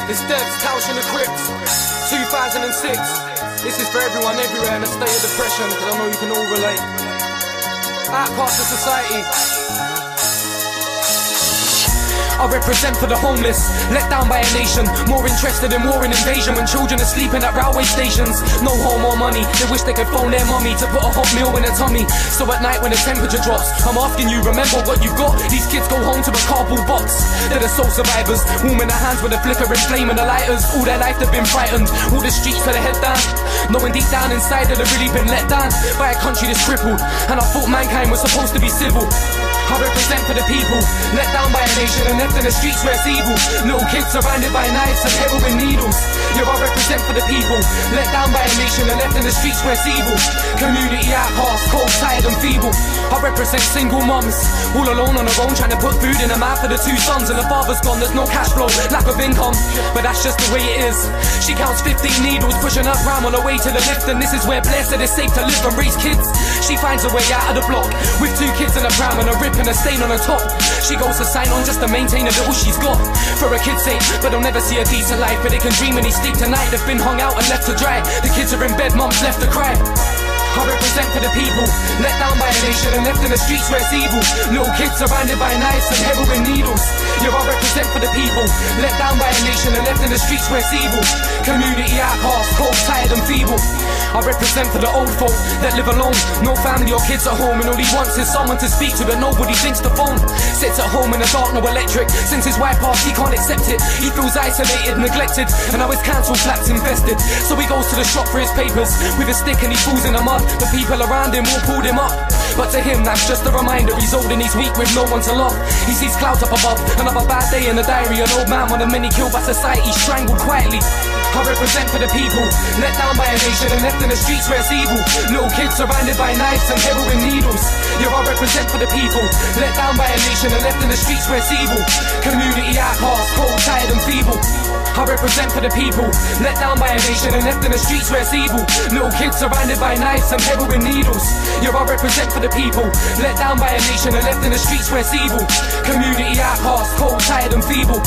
It's Dev's Couch in the Crypts, 2006. This is for everyone everywhere in a state of depression, because I know you can all relate. Outcast of society. I represent for the homeless, let down by a nation, more interested in war and invasion when children are sleeping at railway stations. No home or money, they wish they could phone their mummy to put a hot meal in their tummy. So at night when the temperature drops, I'm asking you, remember what you got? These kids go home to a cardboard box. They're the sole survivors, warming their hands with a flickering flame and the lighters. All their life they've been frightened, all the streets with their head down, knowing deep down inside that they've really been let down by a country that's crippled. And I thought mankind was supposed to be civil. I represent for the people, let down by a nation and left in the streets where it's evil. Little kids surrounded by knives and heroin needles. Yeah, I represent for the people, let down by a nation and left in the streets where it's evil. Community outcasts, cold, tired and feeble. I represent single mums, all alone on their own, trying to put food in the mouth of the two sons. And the father's gone, there's no cash flow, lack of income, but that's just the way it is. She counts 15 needles, pushing her pram on her way to the lift. And this is where blessed it's safe to live and raise kids. She finds her way out of the block, with 2 kids in a pram and a rip and a stain on her top. She goes to sign on just to maintain the little she's got, for her kids' sake, but they'll never see a decent life. But they can dream when they sleep tonight, they've been hung out and left to dry. The kids are in bed, mum's left to cry. I represent for the people, let down by a nation and left in the streets where it's evil. Little kids surrounded by knives and heroin needles. Yeah, I represent for the people, let down by a nation and left in the streets where it's evil. Community outcasts, cold, tired and feeble. I represent for the old folk that live alone, no family or kids at home, and all he wants is someone to speak to, but nobody thinks to phone. Sits at home in the dark, no electric. Since his wife passed, he can't accept it. He feels isolated, neglected, and now his council flat's infested. So he goes to the shop for his papers with a stick and he falls in the mud. The people around him all pulled him up, but to him that's just a reminder. He's old and he's weak with no one to love. He sees clouds up above, another bad day in the diary. An old man, one of many killed by society, strangled quietly. I represent for the people, let down by a nation and left in the streets where it's evil. Little kids surrounded by knives and heroin needles. Yeah, I represent for the people, let down by a nation and left in the streets where it's evil. Community outcasts, cold, tired and feeble. I represent for the people, let down by a nation and left in the streets where it's evil. Little kids surrounded by knives and heroin needles. Yeah, I represent for the people, let down by a nation and left in the streets where it's evil. Community outcasts, cold, tired and feeble.